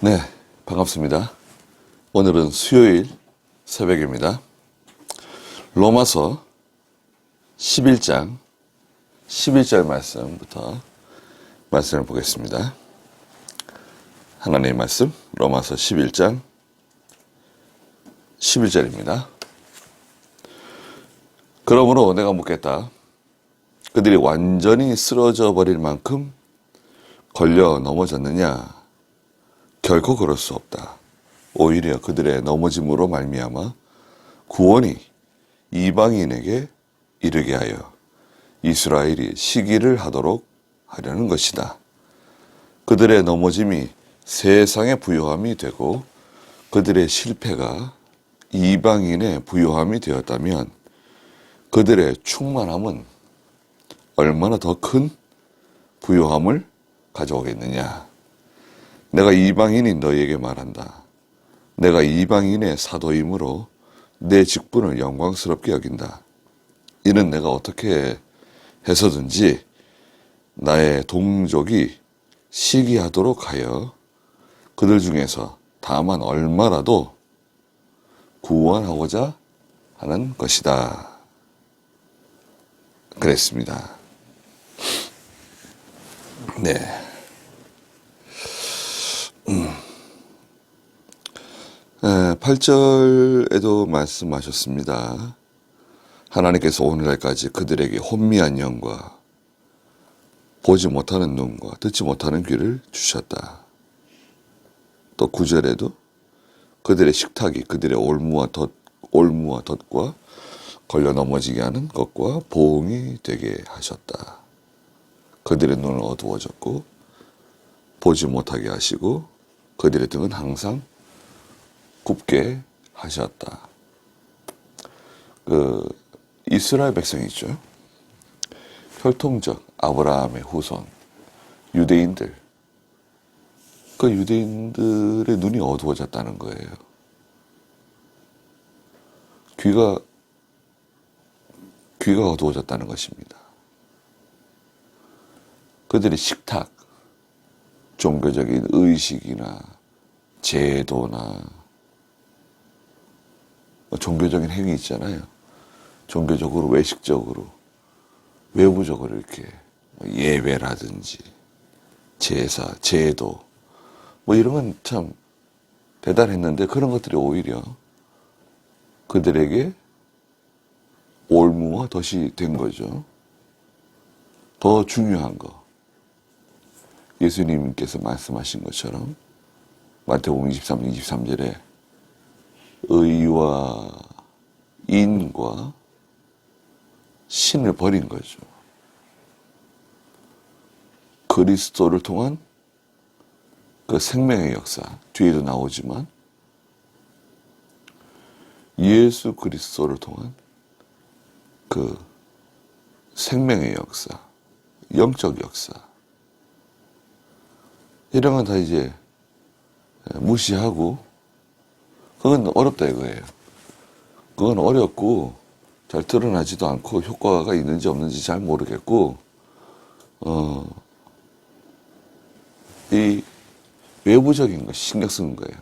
네, 반갑습니다. 오늘은 수요일 새벽입니다. 로마서 11장 11절 말씀부터 말씀을 보겠습니다. 하나님의 말씀 로마서 11장 11절입니다. 그러므로 내가 묻겠다. 그들이 완전히 쓰러져 버릴 만큼 걸려 넘어졌느냐? 결코 그럴 수 없다. 오히려 그들의 넘어짐으로 말미암아 구원이 이방인에게 이르게 하여 이스라엘이 시기를 하도록 하려는 것이다. 그들의 넘어짐이 세상의 부요함이 되고 그들의 실패가 이방인의 부요함이 되었다면 그들의 충만함은 얼마나 더 큰 부요함을 가져오겠느냐. 내가 이방인인 너희에게 말한다. 내가 이방인의 사도이므로 내 직분을 영광스럽게 여긴다. 이는 내가 어떻게 해서든지 나의 동족이 시기하도록 하여 그들 중에서 다만 얼마라도 구원하고자 하는 것이다. 그랬습니다. 네. 8절에도 말씀하셨습니다. 하나님께서 오늘날까지 그들에게 혼미한 영과 보지 못하는 눈과 듣지 못하는 귀를 주셨다. 또 9절에도 그들의 식탁이 그들의 올무와 덫과 걸려 넘어지게 하는 것과 보응이 되게 하셨다. 그들의 눈은 어두워졌고 보지 못하게 하시고 그들의 등은 항상 굽게 하셨다. 이스라엘 백성이죠. 혈통적 아브라함의 후손 유대인들. 그 유대인들의 눈이 어두워졌다는 거예요. 귀가 어두워졌다는 것입니다. 그들의 식탁, 종교적인 의식이나 제도나 종교적인 행위 있잖아요. 종교적으로, 외식적으로, 외부적으로 이렇게 예배라든지 제사, 제도 이런 건 참 대단했는데 그런 것들이 오히려 그들에게 올무와 덫이 된 거죠. 더 중요한 거. 예수님께서 말씀하신 것처럼 마태복음 23절에 의와 인과 신을 버린 거죠. 그리스도를 통한 그 생명의 역사, 뒤에도 나오지만 예수 그리스도를 통한 그 생명의 역사, 영적 역사, 이런 건 다 이제 무시하고 그건 어렵다 이거예요. 그건 어렵고 잘 드러나지도 않고 효과가 있는지 없는지 잘 모르겠고 이 외부적인 거 신경 쓰는 거예요.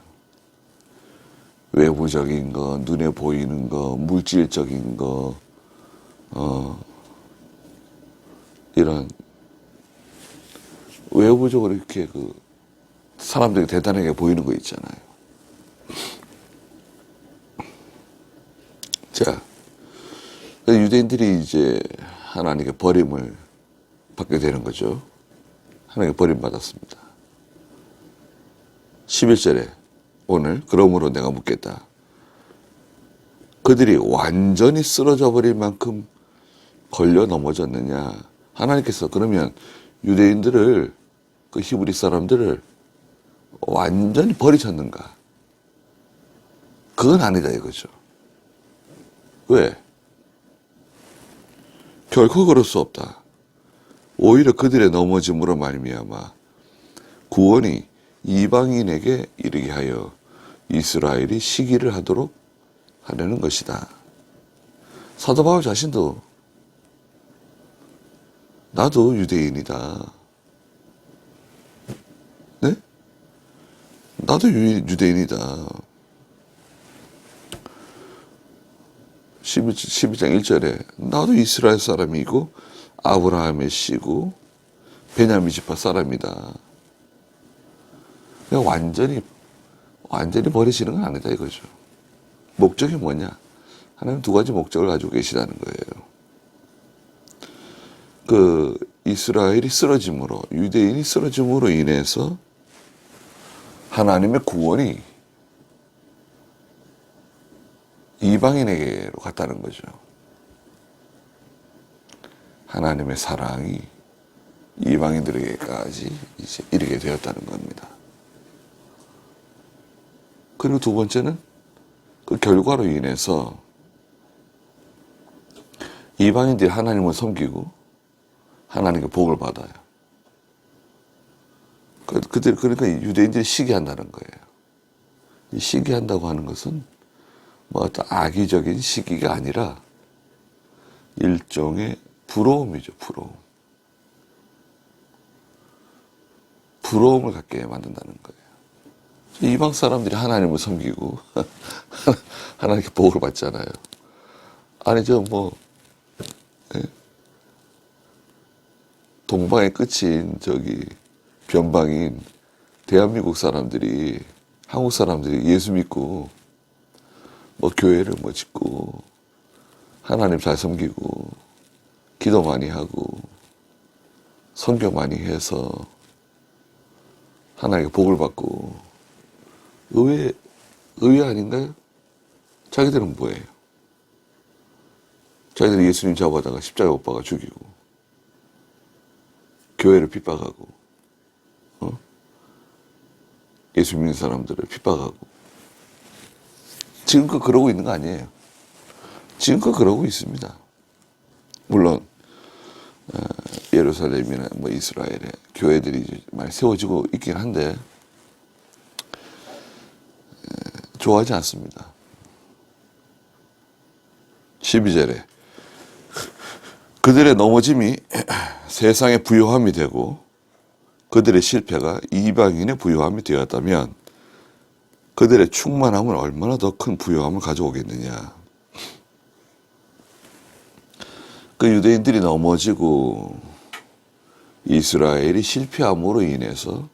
외부적인 거, 눈에 보이는 거, 물질적인 거, 이런 외부적으로 이렇게 사람들이 대단하게 보이는 거 있잖아요. 자, 유대인들이 이제 하나님께 버림을 받게 되는 거죠. 하나님께 버림받았습니다. 11절에 오늘 그러므로 내가 묻겠다. 그들이 완전히 쓰러져 버릴 만큼 걸려 넘어졌느냐. 하나님께서 그러면 유대인들을, 그 히브리 사람들을 완전히 버리셨는가? 그건 아니다 이거죠. 왜? 결코 그럴 수 없다. 오히려 그들의 넘어짐으로 말미암아 구원이 이방인에게 이르게 하여 이스라엘이 시기를 하도록 하려는 것이다. 사도 바울 자신도 나도 유대인이다. 네? 나도 유대인이다. 12장 1절에 나도 이스라엘 사람이고 아브라함의 씨고 베냐민 지파 사람이다. 그냥 완전히 버리시는 건 아니다 이거죠. 목적이 뭐냐? 하나님 두 가지 목적을 가지고 계시다는 거예요. 그 이스라엘이 쓰러짐으로, 유대인이 쓰러짐으로 인해서 하나님의 구원이 이방인에게로 갔다는 거죠. 하나님의 사랑이 이방인들에게까지 이제 이르게 되었다는 겁니다. 그리고 두 번째는 그 결과로 인해서 이방인들이 하나님을 섬기고 하나님께 복을 받아요. 그러니까 유대인들이 시기한다는 거예요. 이 시기한다고 하는 것은 뭐 어떤 악의적인 시기가 아니라 일종의 부러움이죠, 부러움. 부러움을 갖게 만든다는 거예요. 이방 사람들이 하나님을 섬기고 하나님께 복을 받잖아요. 아니 동방의 끝인 변방인 대한민국 사람들이, 한국 사람들이 예수 믿고 교회를 짓고 하나님 잘 섬기고 기도 많이 하고 선교 많이 해서 하나님께 복을 받고 의외 아닌가요? 자기들은 뭐예요? 자기들은 예수님 잡아다가 십자가 못 박아 죽이고 교회를 핍박하고 예수 믿는 사람들을 핍박하고 지금껏 그러고 있는 거 아니에요. 지금껏 그러고 있습니다. 물론 예루살렘이나 이스라엘에 교회들이 이제 많이 세워지고 있긴 한데 좋아하지 않습니다. 12절에 그들의 넘어짐이 세상의 부요함이 되고 그들의 실패가 이방인의 부요함이 되었다면 그들의 충만함은 얼마나 더 큰 부요함을 가져오겠느냐. 그 유대인들이 넘어지고 이스라엘이 실패함으로 인해서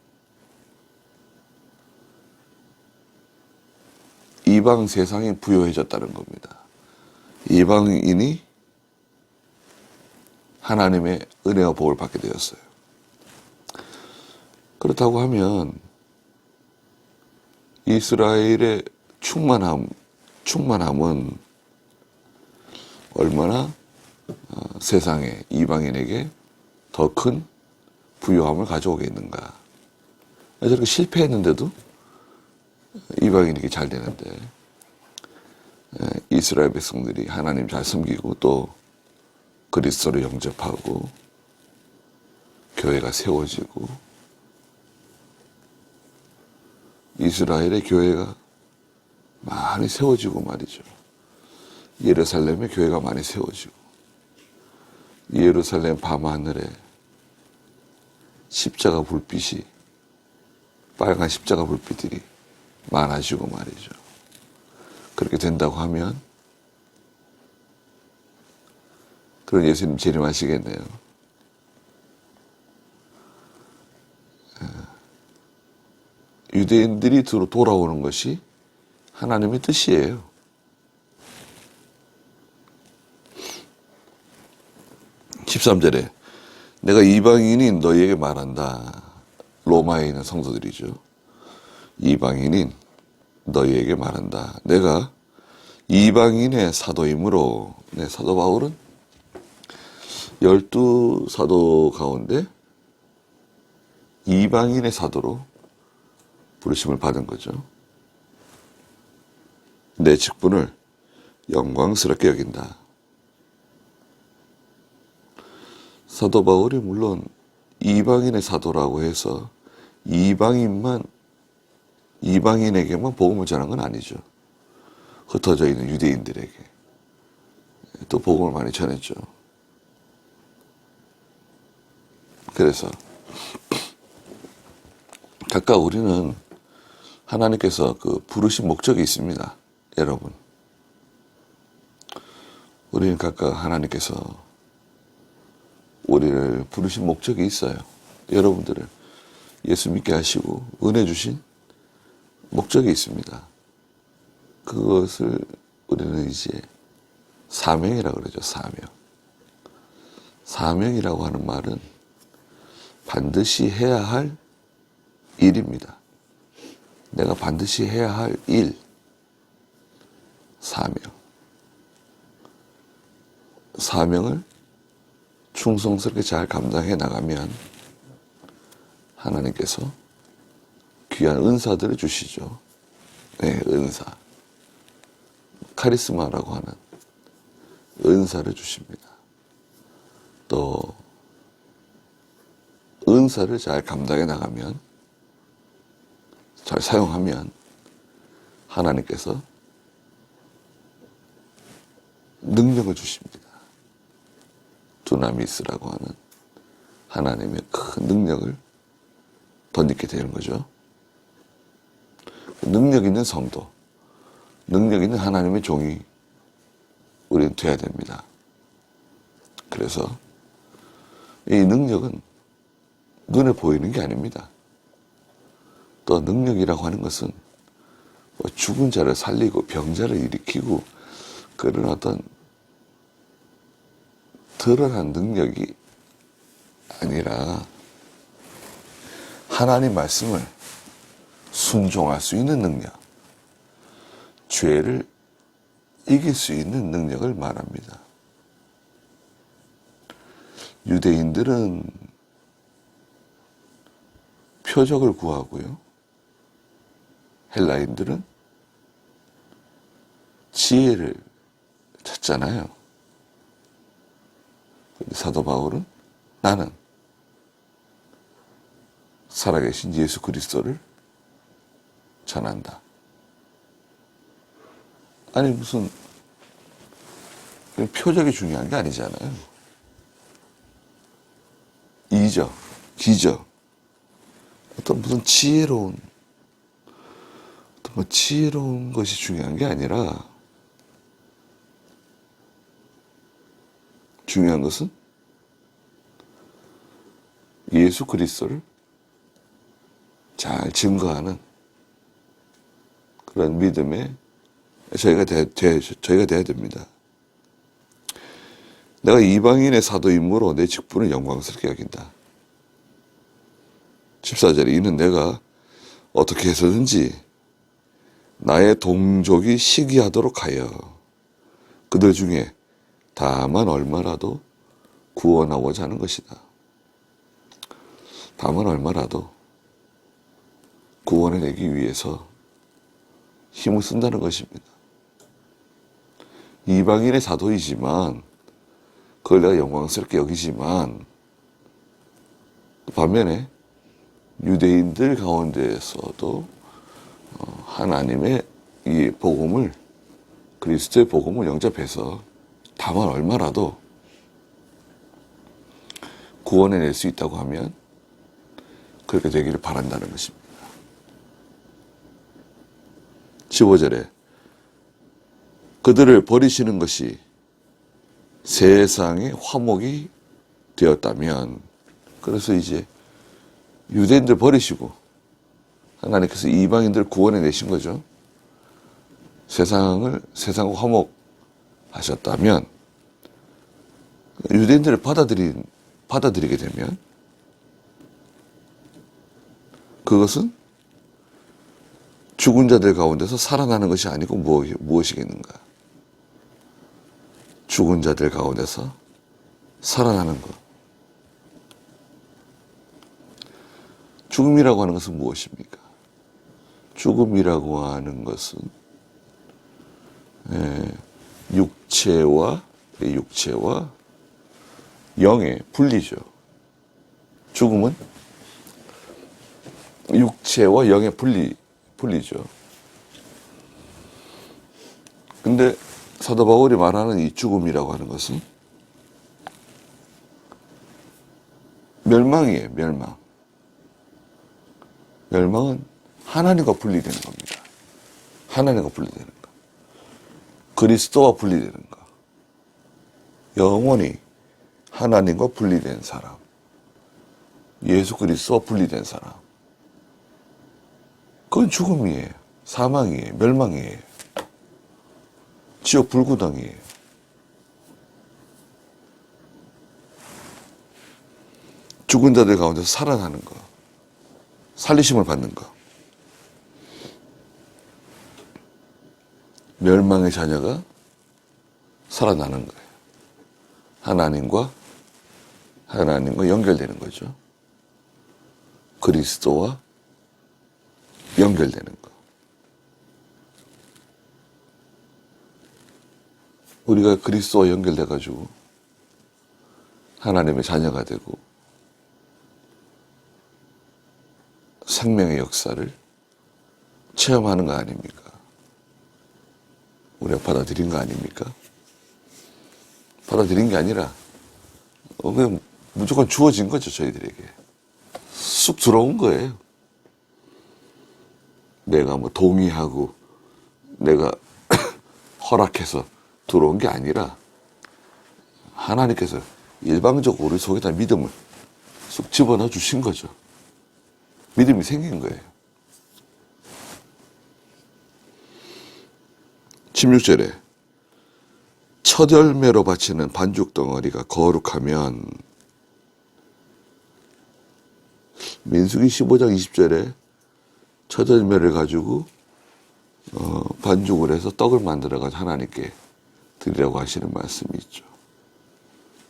이방 세상이 부요해졌다는 겁니다. 이방인이 하나님의 은혜와 복을 받게 되었어요. 그렇다고 하면 이스라엘의 충만함은 얼마나 세상에 이방인에게 더 큰 부요함을 가져오겠는가. 저렇게 실패했는데도 이방인에게 잘 되는데 이스라엘 백성들이 하나님 잘 섬기고 또 그리스도를 영접하고 교회가 세워지고 이스라엘의 교회가 많이 세워지고 말이죠. 예루살렘의 교회가 많이 세워지고 예루살렘 밤하늘에 십자가 불빛이 빨간 십자가 불빛들이 많아지고 말이죠. 그렇게 된다고 하면 그런 예수님 재림하시겠네요. 유대인들이 돌아오는 것이 하나님의 뜻이에요. 13절에 내가 이방인인 너희에게 말한다. 로마에 있는 성도들이죠. 이방인인 너희에게 말한다. 내가 이방인의 사도이므로. 사도 바울은 12사도 가운데 이방인의 사도로 부르심을 받은 거죠. 내 직분을 영광스럽게 여긴다. 사도 바울이 물론 이방인의 사도라고 해서 이방인에게만 복음을 전한 건 아니죠. 흩어져 있는 유대인들에게 또 복음을 많이 전했죠. 그래서 각각 우리는 하나님께서 그 부르신 목적이 있습니다. 여러분. 우리는 각각 하나님께서 우리를 부르신 목적이 있어요. 여러분들을 예수 믿게 하시고 은혜 주신 목적이 있습니다. 그것을 우리는 이제 사명이라고 그러죠. 사명. 사명이라고 하는 말은 반드시 해야 할 일입니다. 내가 반드시 해야 할 일. 사명. 사명을 충성스럽게 잘 감당해 나가면 하나님께서 귀한 은사들을 주시죠. 네, 은사. 카리스마라고 하는 은사를 주십니다. 또 은사를 잘 감당해 나가면, 잘 사용하면 하나님께서 능력을 주십니다. 두나미스라고 하는 하나님의 큰 능력을 덧입게 되는 거죠. 능력 있는 성도, 능력 있는 하나님의 종이 우리는 돼야 됩니다. 그래서 이 능력은 눈에 보이는 게 아닙니다. 또 능력이라고 하는 것은 뭐 죽은 자를 살리고 병자를 일으키고 그런 어떤 드러난 능력이 아니라 하나님 말씀을 순종할 수 있는 능력, 죄를 이길 수 있는 능력을 말합니다. 유대인들은 표적을 구하고요. 헬라인들은 지혜를 찾잖아요. 사도 바울은 나는 살아계신 예수 그리스도를 전한다. 아니 무슨 표적이 중요한 게 아니잖아요. 이적, 기적, 어떤 무슨 지혜로운 것이 중요한 게 아니라 중요한 것은 예수 그리스도를 잘 증거하는 그런 믿음에 저희가 돼야 됩니다. 내가 이방인의 사도임으로 내 직분을 영광스럽게 여긴다. 14절에 이는 내가 어떻게 해서든지 나의 동족이 시기하도록 하여 그들 중에 다만 얼마라도 구원하고자 하는 것이다. 다만 얼마라도 구원해내기 위해서 힘을 쓴다는 것입니다. 이방인의 사도이지만 그걸 내가 영광스럽게 여기지만 반면에 유대인들 가운데에서도 하나님의 이 복음을, 그리스도의 복음을 영접해서 다만 얼마라도 구원해낼 수 있다고 하면 그렇게 되기를 바란다는 것입니다. 15절에 그들을 버리시는 것이 세상의 화목이 되었다면, 그래서 이제 유대인들 버리시고 하나님께서 이방인들 구원해 내신 거죠. 세상과 화목하셨다면 유대인들을 받아들이게 되면 그것은 죽은 자들 가운데서 살아나는 것이 아니고 무엇이겠는가? 죽은 자들 가운데서 살아나는 것. 죽음이라고 하는 것은 무엇입니까? 죽음이라고 하는 것은 육체와 영의 분리죠. 죽음은 육체와 영의 분리죠. 근데 사도 바울이 말하는 이 죽음이라고 하는 것은 멸망이에요, 멸망. 멸망은 하나님과 분리되는 겁니다. 하나님과 분리되는 거. 그리스도와 분리되는 거. 영원히 하나님과 분리된 사람. 예수 그리스도와 분리된 사람. 그건 죽음이에요. 사망이에요. 멸망이에요. 지옥 불구덩이에요. 죽은 자들 가운데서 살아나는 거. 살리심을 받는 거. 멸망의 자녀가 살아나는 거예요. 하나님과 연결되는 거죠. 그리스도와 연결되는 거. 우리가 그리스도와 연결돼가지고 하나님의 자녀가 되고 생명의 역사를 체험하는 거 아닙니까? 우리가 받아들인 거 아닙니까? 받아들인 게 아니라 그냥 무조건 주어진 거죠, 저희들에게. 쑥 들어온 거예요. 내가 뭐 동의하고 내가 허락해서 들어온 게 아니라 하나님께서 일방적으로 우리 속에다 믿음을 쑥 집어넣어 주신 거죠. 믿음이 생긴 거예요. 16절에 첫 열매로 바치는 반죽 덩어리가 거룩하면, 민수기 15장 20절에 첫 열매를 가지고 반죽을 해서 떡을 만들어가지고 하나님께 드리라고 하시는 말씀이 있죠.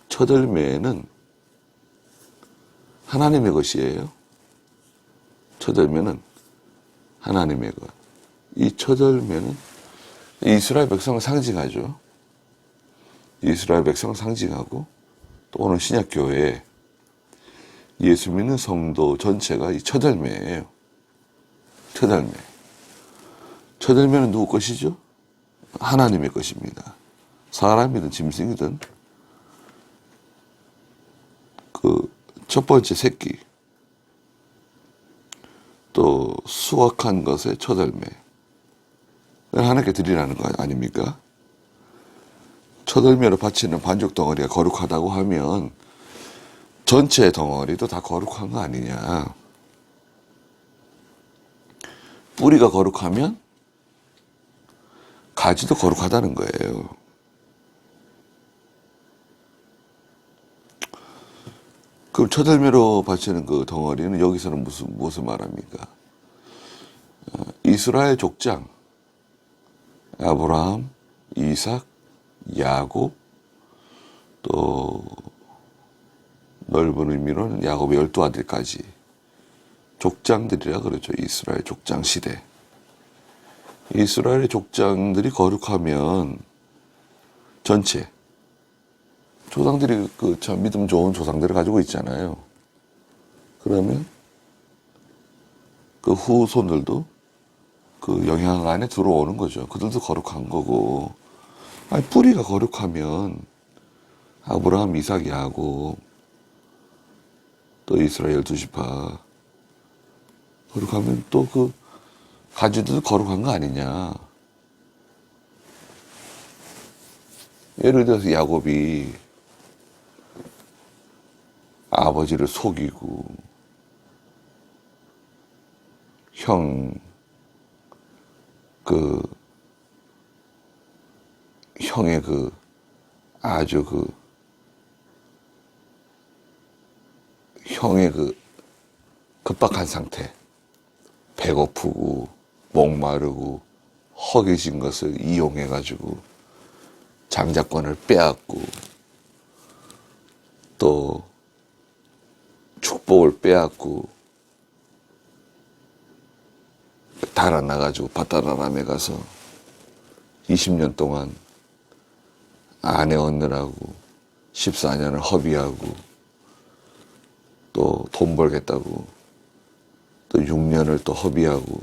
첫 열매는 하나님의 것이에요. 첫 열매는 하나님의 것. 이 첫 열매는 이스라엘 백성을 상징하죠. 이스라엘 백성을 상징하고, 또 오늘 신약교회에 예수 믿는 성도 전체가 이 첫 열매예요. 첫 열매. 첫 열매는 누구 것이죠? 하나님의 것입니다. 사람이든 짐승이든 그 첫 번째 새끼, 또 수확한 것의 첫 열매, 하나님께 드리라는 거 아닙니까? 첫 열매로 바치는 반죽 덩어리가 거룩하다고 하면 전체 덩어리도 다 거룩한 거 아니냐. 뿌리가 거룩하면 가지도 거룩하다는 거예요. 그럼 첫 열매로 바치는 그 덩어리는 여기서는 무엇을 말합니까? 이스라엘 족장, 아브라함, 이삭, 야곱, 또 넓은 의미로는 야곱의 12아들까지 족장들이라 그러죠. 이스라엘 족장 시대. 이스라엘의 족장들이 거룩하면 전체 조상들이 그 참 믿음 좋은 조상들을 가지고 있잖아요. 그러면 그 후손들도 그 영향 안에 들어오는 거죠. 그들도 거룩한 거고. 아니, 뿌리가 거룩하면 아브라함, 이삭, 야곱, 또 이스라엘 12지파 거룩하면 또 그 가지도 거룩한 거 아니냐. 예를 들어서 야곱이 아버지를 속이고 형의 아주 형의 급박한 상태, 배고프고 목마르고 허기진 것을 이용해가지고 장자권을 빼앗고 또 축복을 빼앗고 달아나가지고 바다라람에 가서 20년 동안 아내 얻느라고 14년을 허비하고 또 돈 벌겠다고 또 6년을 또 허비하고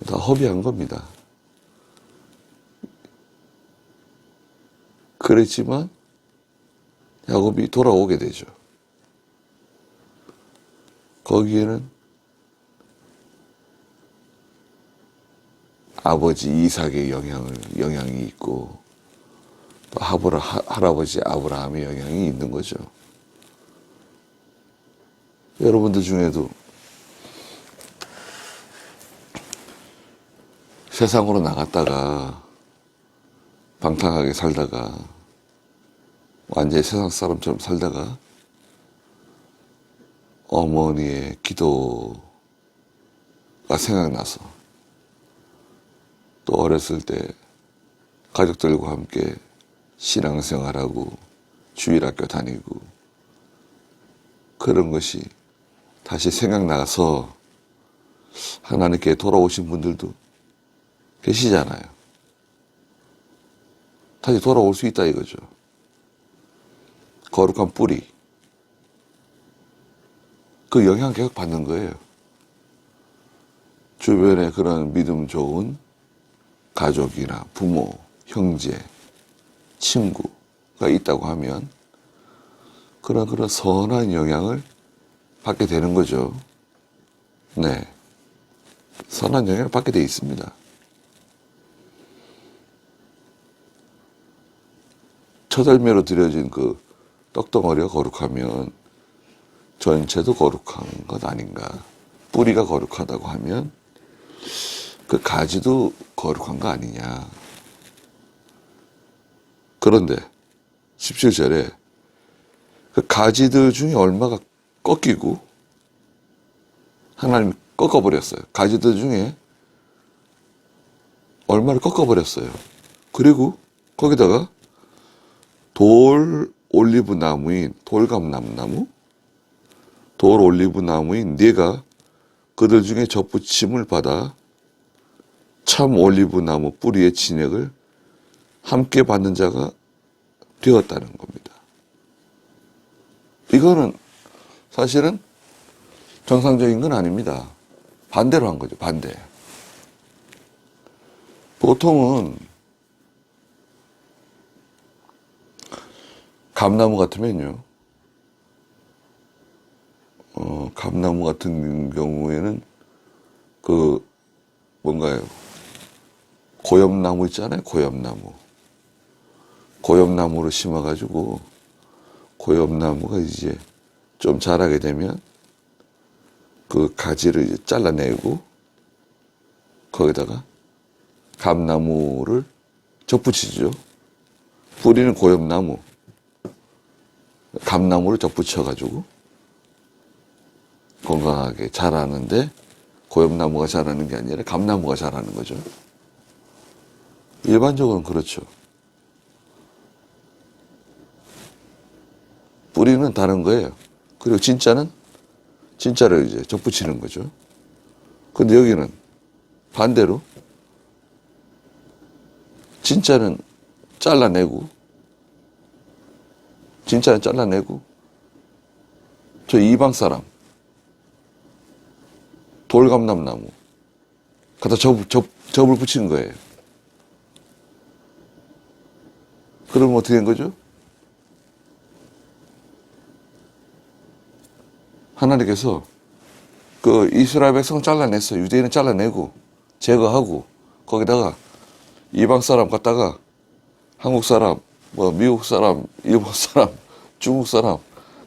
다 허비한 겁니다. 그랬지만 야곱이 돌아오게 되죠. 거기에는 아버지 이삭의 영향이 있고 또 할아버지 아브라함의 영향이 있는 거죠. 여러분들 중에도 세상으로 나갔다가 방탕하게 살다가 완전히 세상 사람처럼 살다가 어머니의 기도가 생각나서 또 어렸을 때 가족들과 함께 신앙생활하고 주일학교 다니고 그런 것이 다시 생각나서 하나님께 돌아오신 분들도 계시잖아요. 다시 돌아올 수 있다 이거죠. 거룩한 뿌리. 그 영향 계속 받는 거예요. 주변에 그런 믿음 좋은 가족이나 부모, 형제, 친구가 있다고 하면 그런 선한 영향을 받게 되는 거죠. 네. 선한 영향을 받게 돼 있습니다. 첫 열매로 드려진 그 떡덩어리가 거룩하면 전체도 거룩한 것 아닌가. 뿌리가 거룩하다고 하면 그 가지도 거룩한 거 아니냐. 그런데 17절에 그 가지들 중에 얼마가 꺾이고 하나님이 꺾어버렸어요. 가지들 중에 얼마를 꺾어버렸어요. 그리고 거기다가 돌 올리브 나무인 돌감나무 돌 올리브 나무인 네가 그들 중에 접붙임을 받아 참 올리브 나무 뿌리의 진액을 함께 받는 자가 되었다는 겁니다. 이거는 사실은 정상적인 건 아닙니다. 반대로 한 거죠. 반대. 보통은 감나무 같으면요. 감나무 같은 경우에는 그 뭔가요? 고엽나무 있잖아요. 고엽나무. 고엽나무를 심어가지고 고엽나무가 이제 좀 자라게 되면 그 가지를 이제 잘라내고 거기다가 감나무를 접붙이죠. 뿌리는 고엽나무, 감나무를 접붙여가지고 건강하게 자라는데 고엽나무가 자라는 게 아니라 감나무가 자라는 거죠. 일반적으로는 그렇죠. 뿌리는 다른 거예요. 그리고 진짜를 이제 접붙이는 거죠. 근데 여기는 반대로 진짜는 잘라내고 저 이방 사람 돌감나무 갖다 접을 붙이는 거예요. 그러면 어떻게 된 거죠? 하나님께서 그 이스라엘 백성을 잘라냈어요. 유대인은 잘라내고 제거하고 거기다가 이방 사람 갖다가 한국 사람, 뭐 미국 사람, 일본 사람, 중국 사람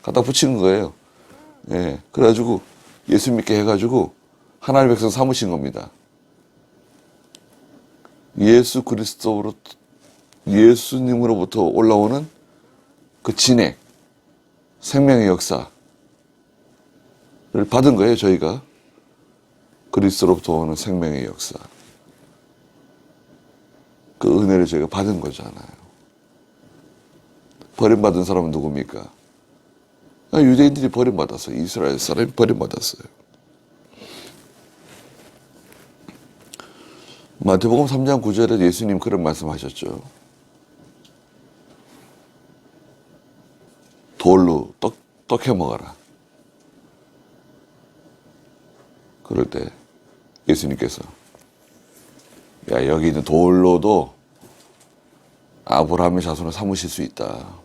갖다 붙이는 거예요. 예, 그래가지고 예수 믿게 해가지고 하나님 백성 삼으신 겁니다. 예수 그리스도로 예수님으로부터 올라오는 그 진액, 생명의 역사를 받은 거예요. 저희가 그리스도로부터 오는 생명의 역사, 그 은혜를 저희가 받은 거잖아요. 버림받은 사람은 누굽니까? 유대인들이 버림받았어요. 이스라엘 사람이 버림받았어요. 마태복음 3장 9절에 예수님 그런 말씀하셨죠. 돌로 떡 해먹어라. 그럴 때 예수님께서 야, 여기 있는 돌로도 아브라함의 자손을 삼으실 수 있다.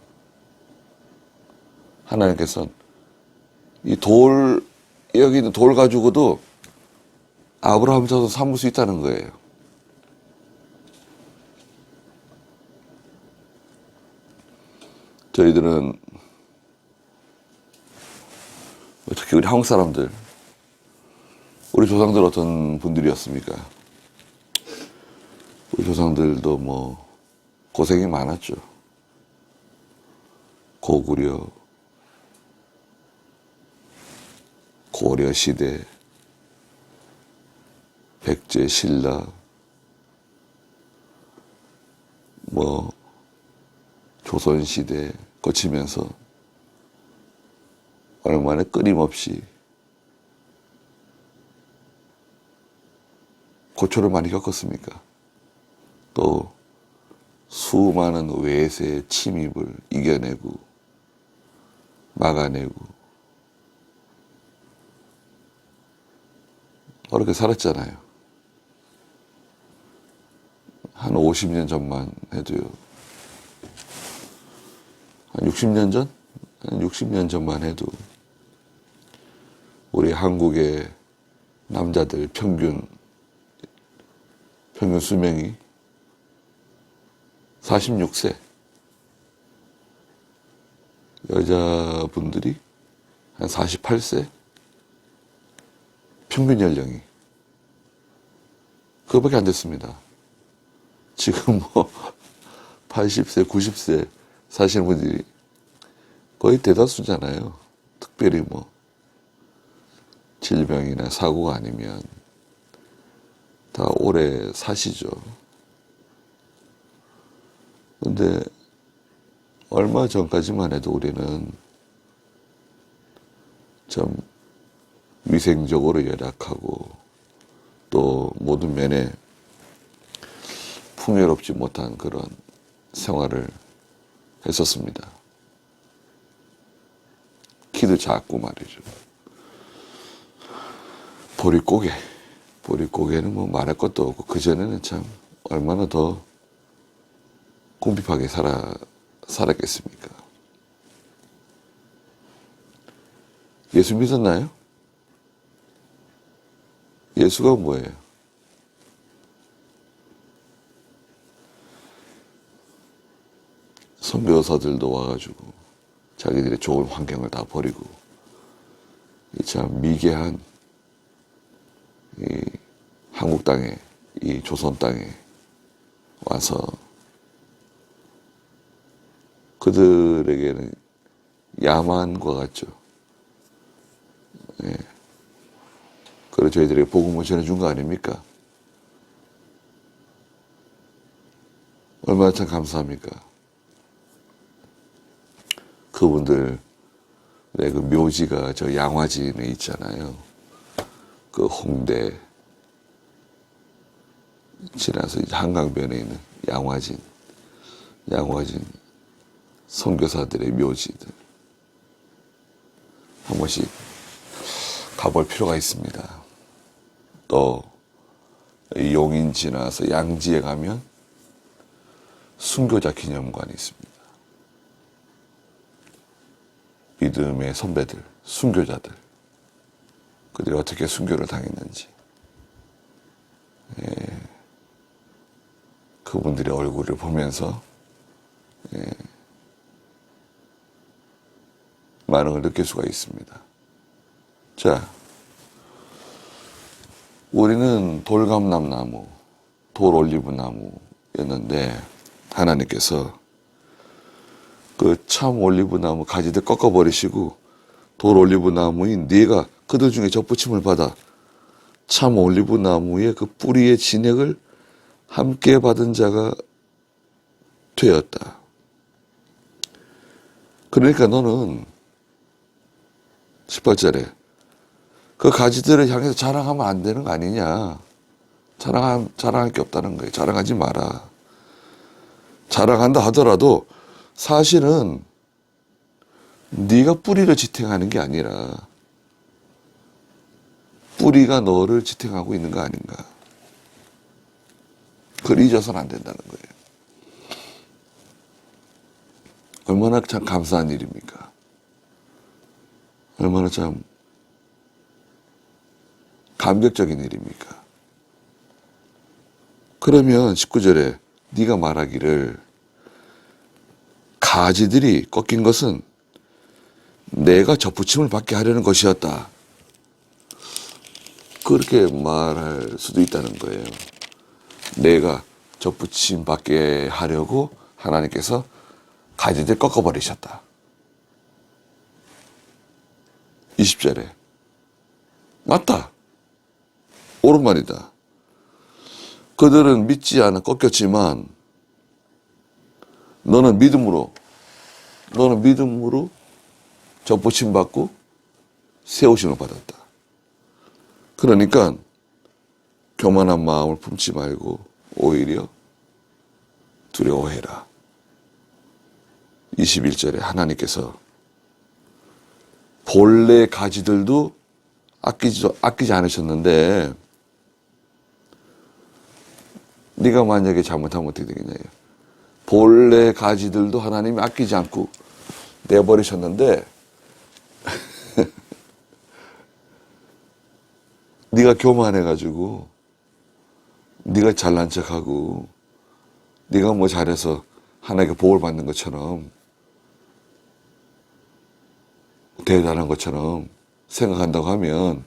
하나님께서는 여기 있는 돌 가지고도 아브라함의 자손을 삼을 수 있다는 거예요. 저희들은 특히 우리 한국 사람들, 우리 조상들 어떤 분들이었습니까? 우리 조상들도 뭐 고생이 많았죠. 고구려, 고려 시대, 백제, 신라, 뭐 조선 시대 거치면서 얼마나 끊임없이 고초를 많이 겪었습니까? 또 수많은 외세의 침입을 이겨내고 막아내고 그렇게 살았잖아요. 한 50년 전만 해도요. 한 60년 전? 한 60년 전만 해도 우리 한국의 남자들 평균 수명이 46세, 여자분들이 한 48세, 평균 연령이 그거밖에 안 됐습니다. 지금 뭐 80세, 90세 사시는 분들이 거의 대다수잖아요. 특별히 뭐 질병이나 사고가 아니면 다 오래 사시죠. 근데 얼마 전까지만 해도 우리는 좀 위생적으로 열악하고 또 모든 면에 풍요롭지 못한 그런 생활을 했었습니다. 키도 작고 말이죠. 보릿고개는 뭐 말할 것도 없고 그전에는 참 얼마나 더 궁핍하게 살았겠습니까? 예수 믿었나요? 예수가 뭐예요? 선교사들도 와가지고 자기들의 좋은 환경을 다 버리고 이 참 미개한 이 한국 땅에, 이 조선 땅에 와서 그들에게는 야만과 같죠. 예. 그래서 저희들에게 복음을 전해준 거 아닙니까? 얼마나 참 감사합니까? 그분들의 그 묘지가 저 양화진에 있잖아요. 그 홍대 지나서 이제 한강변에 있는 양화진 선교사들의 묘지들 한 번씩 가볼 필요가 있습니다. 또 용인 지나서 양지에 가면 순교자 기념관이 있습니다. 믿음의 선배들, 순교자들, 그들이 어떻게 순교를 당했는지, 그분들의 얼굴을 보면서 많은 걸 느낄 수가 있습니다. 자, 우리는 돌감람나무, 돌올리브나무였는데 하나님께서 그 참 올리브나무 가지들 꺾어버리시고 돌올리브나무인 네가 그들 중에 접붙임을 받아 참 올리브나무의 그 뿌리의 진액을 함께 받은 자가 되었다. 그러니까 너는 18절에 그 가지들을 향해서 자랑하면 안 되는 거 아니냐. 자랑할 게 없다는 거예요. 자랑하지 마라. 자랑한다 하더라도 사실은 네가 뿌리를 지탱하는 게 아니라 뿌리가 너를 지탱하고 있는 거 아닌가. 그걸 잊어서는 안 된다는 거예요. 얼마나 참 감사한 일입니까? 얼마나 참 감격적인 일입니까? 그러면 19절에 네가 말하기를 가지들이 꺾인 것은 내가 접붙임을 받게 하려는 것이었다. 그렇게 말할 수도 있다는 거예요. 내가 접붙임 받게 하려고 하나님께서 가지들 꺾어버리셨다. 20절에 맞다. 옳은 말이다. 그들은 믿지 않아 꺾였지만 너는 믿음으로 접붙임 받고 세우심을 받았다. 그러니까 교만한 마음을 품지 말고 오히려 두려워해라. 21절에 하나님께서 본래 가지들도 아끼지 않으셨는데 네가 만약에 잘못하면 어떻게 되겠냐. 본래 가지들도 하나님이 아끼지 않고 내버리셨는데 네가 교만해가지고 네가 잘난 척하고 네가 뭐 잘해서 하나님께 복을 받는 것처럼 대단한 것처럼 생각한다고 하면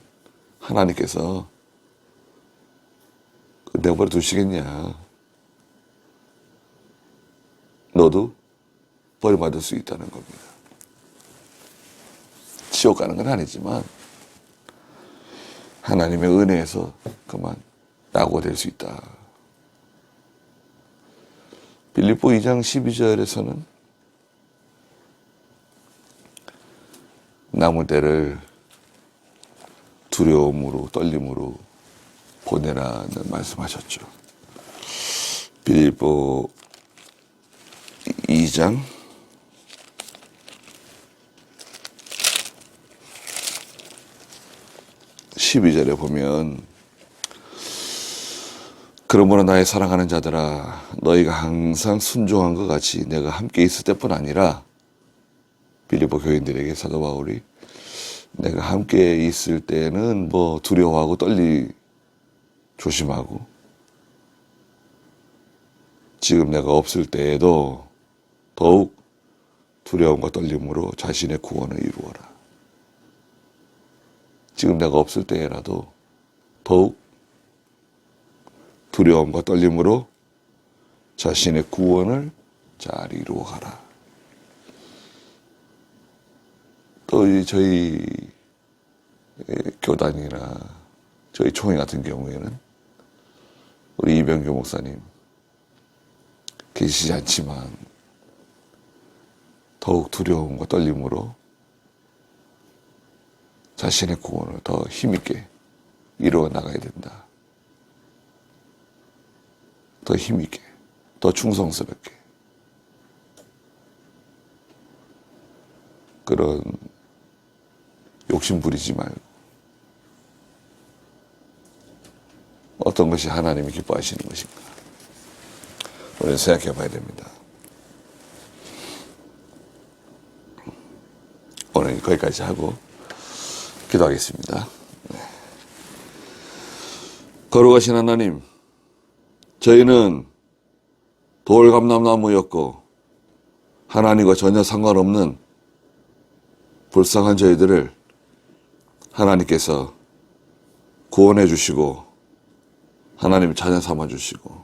하나님께서 내버려 두시겠냐. 너도 벌받을 수 있다는 겁니다. 지옥 가는 건 아니지만 하나님의 은혜에서 그만 낙오될 수 있다. 빌립보 2장 12절에서는 남은 때를 두려움으로 떨림으로 보내라는 말씀하셨죠. 빌립보 2장 12절에 보면 그러므로 나의 사랑하는 자들아 너희가 항상 순종한 것 같이 내가 함께 있을 때뿐 아니라 빌립보 교인들에게 사도 바울이 내가 함께 있을 때는 뭐 두려워하고 조심하고 지금 내가 없을 때에도 더욱 두려움과 떨림으로 자신의 구원을 이루어라. 지금 내가 없을 때라도 더욱 두려움과 떨림으로 자신의 구원을 잘 이루어가라. 또 저희 교단이나 저희 총회 같은 경우에는 우리 이병규 목사님 계시지 않지만 더욱 두려움과 떨림으로 자신의 구원을 더 힘있게 이루어 나가야 된다. 더 힘있게, 더 충성스럽게 그런 욕심 부리지 말고 어떤 것이 하나님이 기뻐하시는 것인가 우리는 생각해 봐야 됩니다. 오늘 거기까지 하고 기도하겠습니다. 네. 거룩하신 하나님, 저희는 돌감람나무였고 하나님과 전혀 상관없는 불쌍한 저희들을 하나님께서 구원해 주시고 하나님의 자녀 삼아 주시고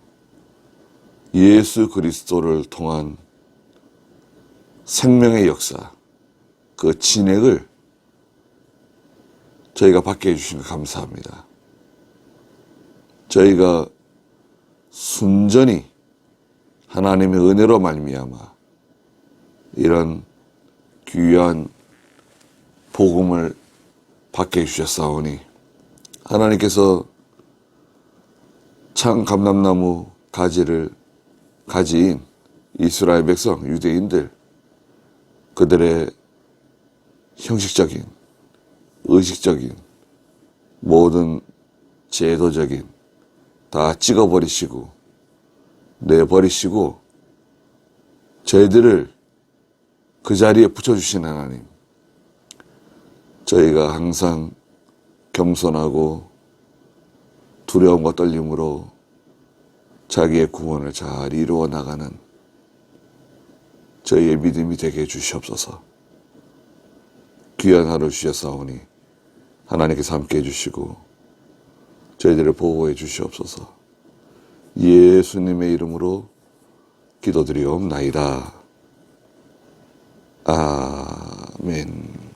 예수 그리스도를 통한 생명의 역사, 그 진액을 저희가 받게 해주신 것 감사합니다. 저희가 순전히 하나님의 은혜로 말미암아 이런 귀한 복음을 받게 해주셨사오니 하나님께서 참 감람나무 가지를 가진 이스라엘 백성, 유대인들 그들의 형식적인, 의식적인, 모든 제도적인 다 찍어버리시고 내버리시고 저희들을 그 자리에 붙여주신 하나님, 저희가 항상 겸손하고 두려움과 떨림으로 자기의 구원을 잘 이루어 나가는 저희의 믿음이 되게 해주시옵소서. 귀한 하루 주셨사오니 하나님께서 함께 해주시고 저희들을 보호해 주시옵소서. 예수님의 이름으로 기도드리옵나이다. 아멘.